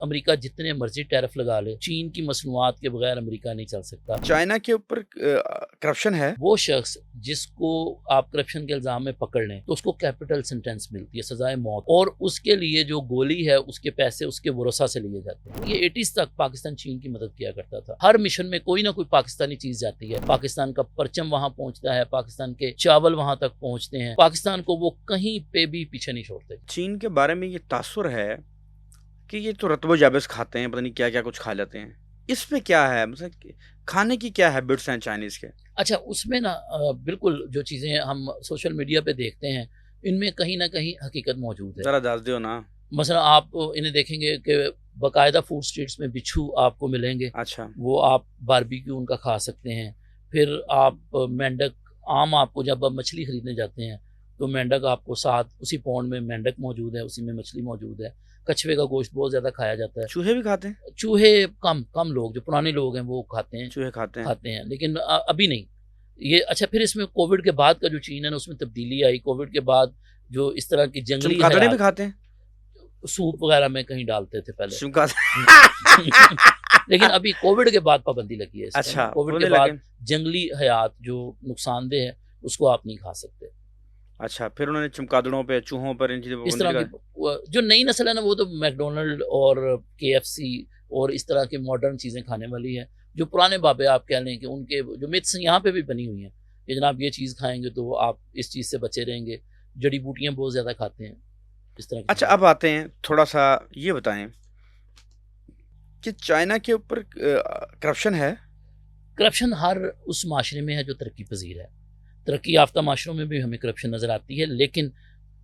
America जितने मर्जी tariff लगा ले, चीन की मसनूआत के बगैर अमेरिका नहीं चल सकता। चाइना के ऊपर करप्शन है। वो शख्स जिसको आप करप्शन के इल्जाम में पकड़ लें तो उसको कैपिटल सेंटेंस मिलती है, सजाए मौत, और उसके लिए जो गोली है उसके पैसे उसके वरोसा से लिए जाते हैं। ये 80s तक पाकिस्तान चीन की मदद किया करता था। हर मिशन में कोई ना कोई पाकिस्तानी चीज जाती है, पाकिस्तान का परचम वहां पहुंचता है, पाकिस्तान के चावल वहां तक पहुंचते हैं, पाकिस्तान को वो कहीं पे भी पीछे नहीं छोड़ते। चीन के बारे में ये तासुर है कि ये तो रत्बो जाबिस खाते हैं, पता नहीं क्या क्या कुछ खा लेते हैं। इसमें क्या है, मतलब खाने की क्या हैबिट्स हैं चाइनीज के? अच्छा, उसमें ना बिल्कुल जो चीज़ें हम सोशल मीडिया पे देखते हैं इनमें कहीं ना कहीं हकीकत मौजूद है। जरा दस दो ना। मसला आप इन्हें देखेंगे कि बाकायदा फूड स्ट्रीट्स में बिच्छू आपको मिलेंगे, अच्छा। वो आप बारबेक्यू उनका खा सकते हैं। फिर आप मेंढक, आम आपको जब आप मछली खरीदने जाते हैं तो मेंढक आपको साथ, उसी पौंड में मेंढक मौजूद है, उसी में मछली मौजूद है। कछुए का गोश्त बहुत ज़्यादा खाया जाता है। चूहे भी खाते हैं? चूहे कम कम लोग, जो पुराने लोग हैं वो खाते हैं, चूहे खाते हैं। लेकिन अभी नहीं ये। अच्छा, फिर इसमें कोविड के बाद का जो चीन है ना उसमें तब्दीली आई। कोविड के बाद जो इस तरह की जंगली चमगादड़ भी हयात, खाते हैं? सूप वगैरह में कहीं डालते थे पहले। चमगादड़ लेकिन अभी कोविड के बाद पाबंदी लगी है इस अच्छा, पर। कोविड बोलने के बाद लगे। जंगली हयात जो नुकसानदेह है उसको आप नहीं खा सकते। अच्छा, फिर उन्होंने चमगादड़ों पे, चूहों पर, इन चीजों पर इस पाबंदी तरह लगा की जो नई नस्ल है ना वो तो मैकडोनल्ड और KFC और इस तरह की मॉडर्न चीज़ें खाने वाली है। जो पुराने बाबे आप कह लें कि उनके जो मिथ्स यहाँ पे भी बनी हुई हैं कि जनाब ये चीज़ खाएंगे तो आप इस चीज़ से बचे रहेंगे, जड़ी बूटियाँ बहुत ज़्यादा खाते हैं, इस तरह की अच्छा, चीज़ें। अब आते हैं, थोड़ा सा ये बताएं कि चाइना के ऊपर करप्शन है। करप्शन हर उस माशरे में है जो तरक्की पजीर है। तरक्की याफ्ता माशरों में भी हमें करप्शन नज़र आती है, लेकिन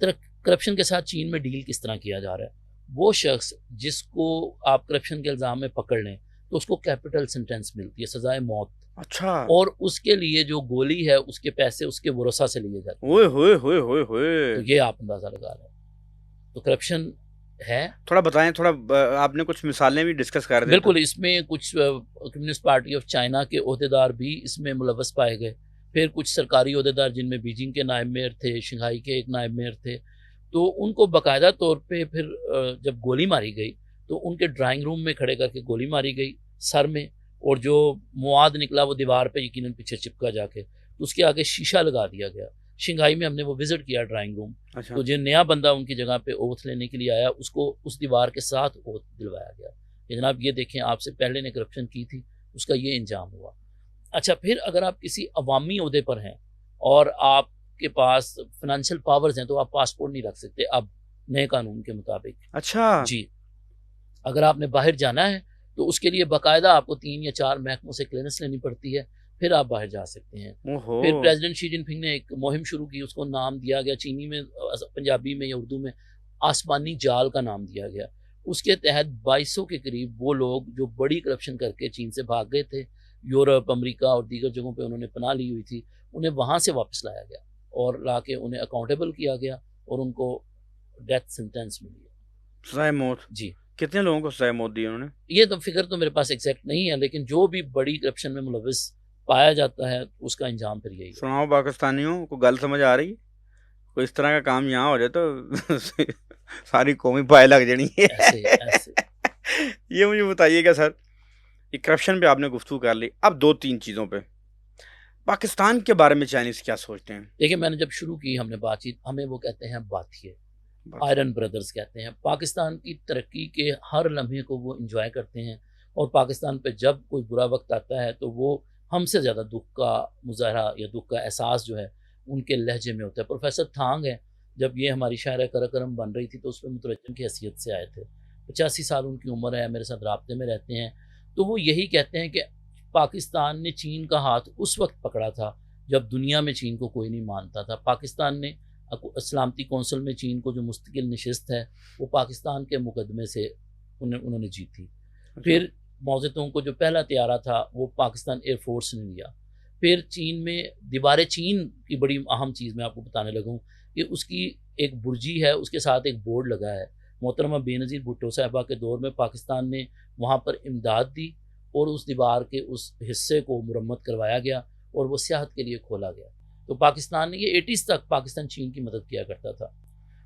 करप्शन के साथ चीन में डील किस तरह किया जा रहा है। वो शख्स जिसको आप करप्शन के इल्ज़ाम में पकड़ लें तो उसको कैपिटल सेंटेंस मिलती है, सजाए मौत, अच्छा। और उसके लिए जो गोली है उसके पैसे उसके वरोसा से लिए जाते हैं। ओए होए होए होए होए। तो ये आप अंदाज़ा लगा लें, तो करप्शन है। थोड़ा बताएं, थोड़ा आपने कुछ मिसालें भी डिस्कस कर रहे थे तो। बिल्कुल, इसमें कुछ कम्युनिस्ट पार्टी ऑफ चाइना के ओहदेदार भी इसमें मुलव्वस पाए गए। फिर कुछ सरकारी ओहदेदार जिनमें बीजिंग के नायब मेयर थे, शंघाई के एक नायब मेयर थे, तो उनको बाकायदा तौर पे फिर जब गोली मारी गई तो उनके ड्राइंग रूम में खड़े करके गोली मारी गई सर में, और जो मुआद निकला वो दीवार पे यकीनन पीछे चिपका जाके, तो उसके आगे शीशा लगा दिया गया। शंघाई में हमने वो विजिट किया ड्राइंग रूम, अच्छा। तो जो नया बंदा उनकी जगह पे ओथ लेने के लिए आया उसको उस दीवार के साथ ओथ दिलवाया गया कि जनाब ये देखें, आपसे पहले ने करप्शन की थी, उसका ये इंजाम हुआ। अच्छा, फिर अगर आप किसी अवामी ओहदे पर हैं और आपके पास फाइनेंशियल पावर्स हैं तो आप पासपोर्ट नहीं रख सकते अब नए कानून के मुताबिक। अच्छा। जी, अगर आपने बाहर जाना है तो उसके लिए बाकायदा आपको 3 या 4 महकमों से क्लियरेंस लेनी पड़ती है, फिर आप बाहर जा सकते हैं। ओहो। फिर प्रेसिडेंट शी जिनपिंग ने एक मुहिम शुरू की, उसको नाम दिया गया चीनी में, पंजाबी में या उर्दू में आसमानी जाल का नाम दिया गया। उसके तहत 2200 के करीब वो लोग जो बड़ी करप्शन करके चीन से भाग गए थे, यूरोप, अमेरिका और दीगर जगहों पे उन्होंने पनाह ली हुई थी, उन्हें वहाँ से वापस लाया गया और ला के उन्हें अकाउंटेबल किया गया और उनको डेथ सेंटेंस मिली है। सजाए मौत? जी, कितने लोगों को सजाए मौत दी उन्होंने? ये तो फिगर तो मेरे पास एग्जैक्ट नहीं है, लेकिन जो भी बड़ी करप्शन में मुलविस पाया जाता है उसका अंजाम फिर यही है। सुनाओ पाकिस्तानियों को, गल समझ आ रही? कोई इस तरह का काम यहाँ हो जाए तो सारी कौमी पाए लग जानी है। ऐसे ये मुझे बताइएगा सर, ये करप्शन पे आपने गुफ्तगू कर ली, अब 2-3 चीज़ों पे पाकिस्तान के बारे में चाइनीज क्या सोचते हैं? देखिए, मैंने जब शुरू की हमने बातचीत, हमें वो कहते हैं बाथिए, आयरन ब्रदर्स कहते हैं। पाकिस्तान की तरक्की के हर लम्हे को वो इंजॉय करते हैं, और पाकिस्तान पे जब कोई बुरा वक्त आता है तो वो हमसे ज़्यादा दुख का मुजाहरा या दुख का एहसास जो है उनके लहजे में होता है। प्रोफेसर थांग है, जब ये हमारी शायरा कराकरम बन रही थी तो उसमें मुतरजम की हैसियत से आए थे। 85 साल उनकी उम्र है, मेरे साथ राब्ते में रहते हैं। तो वो यही कहते हैं कि पाकिस्तान ने चीन का हाथ उस वक्त पकड़ा था जब दुनिया में चीन को कोई नहीं मानता था। पाकिस्तान ने सलामती कौंसिल में चीन को जो मुस्तकिल नशिस्त है वो पाकिस्तान के मुकदमे से उन्होंने जीती। फिर मौजूदों को जो पहला त्यारा था वो पाकिस्तान एयरफोर्स ने लिया। फिर चीन में दीवार चीन की बड़ी अहम चीज़ मैं आपको बताने लगूँ कि उसकी एक बुर्जी है, उसके साथ एक बोर्ड लगा है। मोहतरमा बेनज़ीर भुट्टो साहिबा के दौर में पाकिस्तान ने वहाँ पर इमदाद दी और उस दीवार के उस हिस्से को मुरम्मत करवाया गया और वो सियाहत के लिए खोला गया। तो पाकिस्तान ने ये 80s तक पाकिस्तान चीन की मदद किया करता था।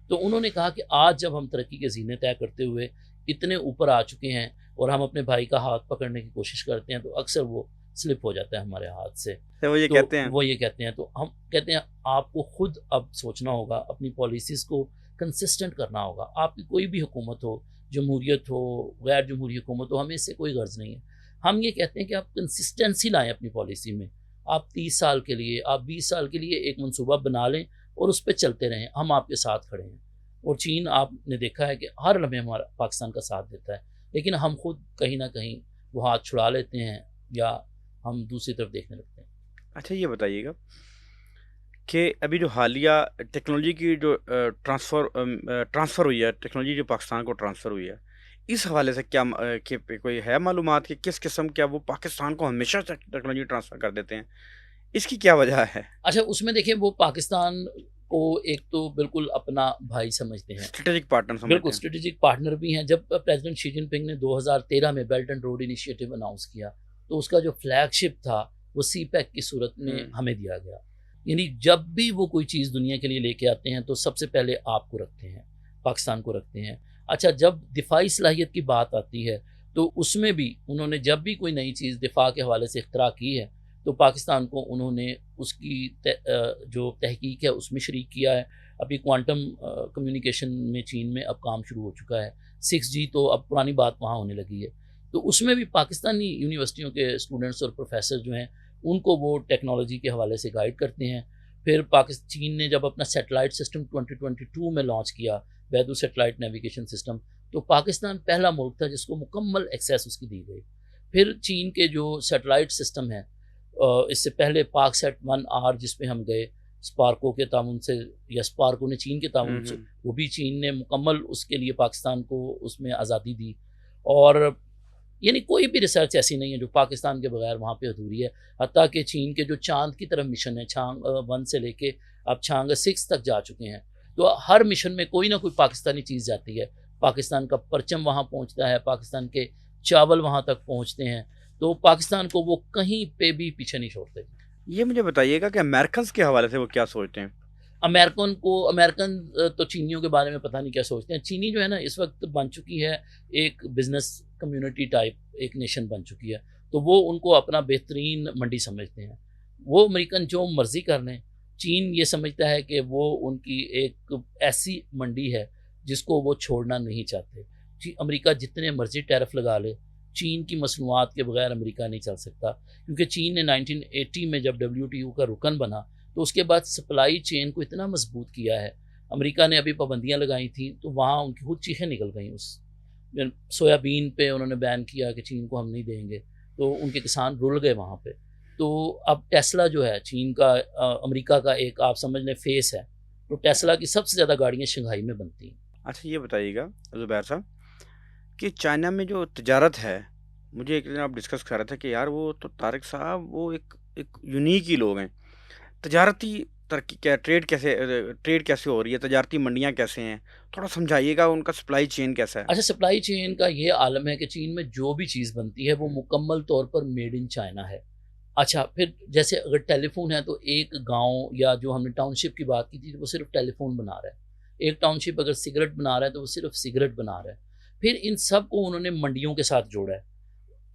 तो उन्होंने कहा कि आज जब हम तरक्की के ज़ीने तय करते हुए इतने ऊपर आ चुके हैं और हम अपने भाई का हाथ पकड़ने की कोशिश करते हैं तो अक्सर वो स्लिप हो जाता है हमारे हाथ से। तो वो ये तो कहते हैं। वो ये कहते हैं, तो हम कहते हैं आपको खुद अब सोचना होगा, अपनी पॉलिसीज़ को कंसिस्टेंट करना होगा। आपकी कोई भी हुकूमत हो, जमहूरियत हो, गैर जमहूरी हुकूमत हो, हमें इससे कोई गर्ज़ नहीं है। हम ये कहते हैं कि आप कंसिस्टेंसी लाएँ अपनी पॉलिसी में। आप 30 साल के लिए, आप 20 साल के लिए एक मनसूबा बना लें और उस पे चलते रहें। हम आपके साथ खड़े हैं। और चीन आपने देखा है कि हर लम्हे हमारा पाकिस्तान का साथ देता है, लेकिन हम खुद कहीं न कहीं वो हाथ छुड़ा लेते हैं या हम दूसरी तरफ देखने लगते हैं। अच्छा, ये बताइएगा कि अभी जो हालिया टेक्नोलॉजी की जो ट्रांसफ़र हुई है, टेक्नोलॉजी जो पाकिस्तान को ट्रांसफ़र हुई है, इस हवाले से क्या कोई है मालूमात कि किस किस्म क्या वो पाकिस्तान को हमेशा से टेक्नोलॉजी ट्रांसफ़र कर देते हैं? इसकी क्या वजह है? अच्छा, उसमें देखिए वो पाकिस्तान को एक तो बिल्कुल अपना भाई समझते हैं, स्ट्रेटेजिक पार्टनर बिल्कुल समझते हैं। स्ट्रेटेजिक पार्टनर भी हैं। जब प्रेज़िडेंट शी जिनपिंग ने 2013 में belt and road initiative announce किया, तो उसका जो फ्लैगशिप था, वो सीपैक की सूरत में हुँ। हमें दिया गया। यानी जब भी वो कोई चीज़ दुनिया के लिए लेके आते हैं, तो सबसे पहले आपको रखते हैं, पाकिस्तान को रखते हैं। अच्छा, जब दिफ़ाई सलाहियत की बात आती है, तो उसमें भी उन्होंने जब भी कोई नई चीज़ दिफ़ा के हवाले से इख्तिरा की है, तो पाकिस्तान को उन्होंने उसकी जो तहकीक है उसमें शरीक किया है। अभी क्वांटम कम्युनिकेशन में चीन में अब काम शुरू हो चुका है। 6G तो अब पुरानी बात वहाँ होने लगी है। तो उसमें भी पाकिस्तानी यूनिवर्सिटियों के स्टूडेंट्स और प्रोफ़ेसर जो हैं, उनको वो टेक्नोलॉजी के हवाले से गाइड करते हैं। फिर चीन ने जब अपना सैटेलाइट सिस्टम 2022 में लॉन्च किया, बैदू सैटेलाइट नेविगेशन सिस्टम, तो पाकिस्तान पहला मुल्क था जिसको मुकम्मल एक्सेस उसकी दी गई। फिर चीन के जो सैटेलाइट सिस्टम है, इससे पहले पाकसैट 1R जिस पे हम गए, स्पार्को के ताउन से, या स्पार्को ने चीन के हुँ, ताउन से, हुँ। वो भी चीन ने मुकम्मल उसके लिए पाकिस्तान को उसमें आज़ादी दी। और यानी कोई भी रिसर्च ऐसी नहीं है जो पाकिस्तान के बगैर वहाँ पे अधूरी है। हत्ता कि चीन के जो चाँद की तरफ मिशन है, छांग 1 से लेके अब छांग 6 तक जा चुके हैं। तो हर मिशन में कोई ना कोई पाकिस्तानी चीज़ जाती है। पाकिस्तान का परचम वहाँ पहुँचता है, पाकिस्तान के चावल वहाँ तक पहुँचते हैं। तो पाकिस्तान को वो कहीं पे भी पीछे नहीं छोड़ते। ये मुझे बताइएगा कि अमेरिकन्स के हवाले से वो क्या सोचते हैं? अमेरिकन तो चीनियों के बारे में पता नहीं क्या सोचते हैं। चीनी जो है ना इस वक़्त बन चुकी है एक बिज़नेस कम्युनिटी टाइप एक नेशन बन चुकी है। तो वो उनको अपना बेहतरीन मंडी समझते हैं। वो अमेरिकन जो मर्ज़ी कर लें, चीन ये समझता है कि वो उनकी एक ऐसी मंडी है जिसको वो छोड़ना नहीं चाहते। अमेरिका जितने मर्ज़ी टैरिफ लगा ले, चीन की मसनूआत के बगैर अमेरिका नहीं चल सकता। क्योंकि चीन ने 1980 में जब WTO का रुकन बना, तो उसके बाद सप्लाई चेन को इतना मजबूत किया है। अमेरिका ने अभी पाबंदियाँ लगाई थी, तो वहाँ उनकी खुद चीखें निकल गई। उस सोयाबीन पे उन्होंने बैन किया कि चीन को हम नहीं देंगे, तो उनके किसान रुल गए वहाँ पे। तो अब टेस्ला जो है चीन का अमेरिका का एक आप समझ लें फेस है। तो टेस्ला की सबसे ज़्यादा गाड़ियाँ शंघाई में बनती हैं। अच्छा, ये बताइएगा ज़ुबैर साहब कि चाइना में जो तिजारत है, मुझे एक दिन आप डिस्कस कर रहे थे कि यार वो तो तारिक साहब वो एक एक यूनिक ही लोग हैं। तजारती तरक्की क्या ट्रेड कैसे हो रही है? तजारती मंडियाँ कैसे हैं? थोड़ा समझाइएगा उनका सप्लाई चेन कैसा है? अच्छा, सप्लाई चेन का ये आलम है कि चीन में जो भी चीज़ बनती है वो मुकम्मल तौर पर मेड इन चाइना है। अच्छा, फिर जैसे अगर टेलीफ़ोन है तो एक गाँव या जो हमने टाउनशिप की बात की थी वो सिर्फ़ टेलीफ़ोन बना रहा है। एक टाउनशिप अगर सिगरेट बना रहा है तो वो सिर्फ़ सिगरेट बना रहा है। फिर इन सब को उन्होंने मंडियों के साथ जोड़ा है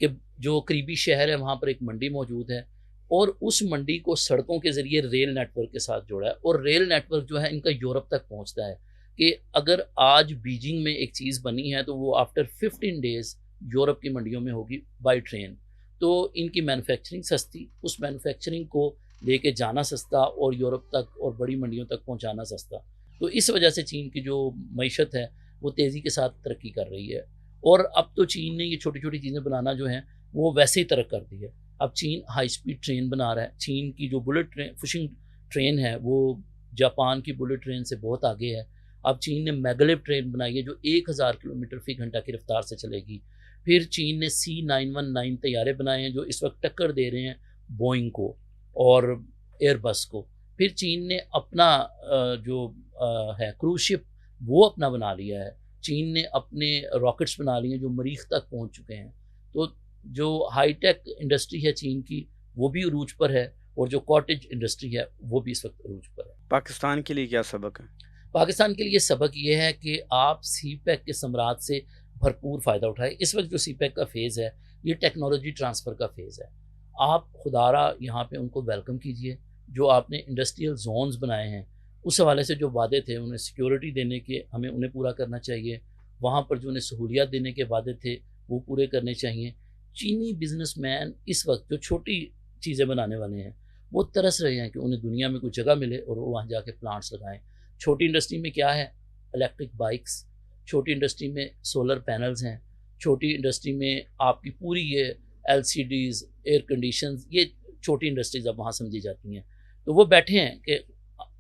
कि जो करीबी शहर है वहाँ पर एक मंडी मौजूद है और उस मंडी को सड़कों के ज़रिए रेल नेटवर्क के साथ जोड़ा है और रेल नेटवर्क जो है इनका यूरोप तक पहुँचता है कि अगर आज बीजिंग में एक चीज़ बनी है तो वो आफ्टर 15 डेज़ यूरोप की मंडियों में होगी बाय ट्रेन। तो इनकी मैन्युफैक्चरिंग सस्ती, उस मैन्युफैक्चरिंग को लेके जाना सस्ता और यूरोप तक और बड़ी मंडियों तक पहुंचाना सस्ता। तो इस वजह से चीन की जो मईशत है वो तेज़ी के साथ तरक्की कर रही है। और अब तो चीन ने ये छोटी छोटी चीज़ें बनाना जो है वो वैसे ही तरक् कर दी है। अब चीन हाई स्पीड ट्रेन बना रहा है। चीन की जो बुलेट ट्रेन फिशिंग ट्रेन है वो जापान की बुलेट ट्रेन से बहुत आगे है। अब चीन ने मैगलेव ट्रेन बनाई है जो 1000 किलोमीटर फ़ी घंटा की रफ्तार से चलेगी। फिर चीन ने C919 तैयारे बनाए हैं जो इस वक्त टक्कर दे रहे हैं बोइंग को और एयरबस को। फिर चीन ने अपना जो है क्रूज शिप वो अपना बना लिया है। चीन ने अपने रॉकेट्स बना लिए हैं जो मरीख तक पहुंच चुके हैं। तो जो हाईटेक इंडस्ट्री है चीन की वो भी अरूज पर है और जो कॉटेज इंडस्ट्री है वो भी इस वक्त अरूज पर है। पाकिस्तान के लिए क्या सबक है? पाकिस्तान के लिए सबक ये है कि आप सी पैक के सम्राट से भरपूर फ़ायदा उठाए। इस वक्त जो सीपैक का फ़ेज़ है, ये टेक्नोलॉजी ट्रांसफ़र का फ़ेज़ है। आप खुदारा यहाँ पे उनको वेलकम कीजिए। जो आपने इंडस्ट्रियल जोन्स बनाए हैं, उस हवाले से जो वादे थे, उन्हें सिक्योरिटी देने के हमें उन्हें पूरा करना चाहिए। वहाँ पर जो उन्हें सहूलियत देने के वादे थे, वो पूरे करने चाहिए। चीनी बिजनेसमैन इस वक्त जो छोटी चीज़ें बनाने वाले हैं, वो तरस रहे हैं कि उन्हें दुनिया में कोई जगह मिले और वो वहाँ जाके प्लांट्स लगाएं। छोटी इंडस्ट्री में क्या है? Electric bikes. छोटी इंडस्ट्री में सोलर पैनल्स हैं। छोटी इंडस्ट्री में आपकी पूरी ये एलसीडीज, एयर कंडीशंस, ये छोटी इंडस्ट्रीज अब वहाँ समझी जाती हैं। तो वो बैठे हैं कि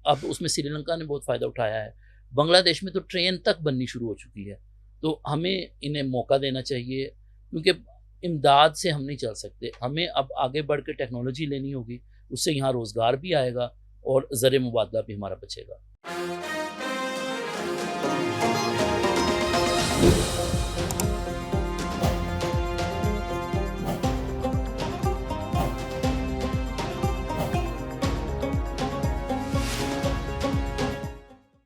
अब उसमें श्रीलंका ने बहुत फ़ायदा उठाया है। बांग्लादेश में तो ट्रेन तक बननी शुरू हो चुकी है। तो हमें इन्हें मौका देना चाहिए, क्योंकि इमदाद से हम नहीं चल सकते। हमें अब आगे बढ़ के टेक्नोलॉजी लेनी होगी, उससे यहाँ रोज़गार भी आएगा और ज़र मुबादला भी हमारा बचेगा।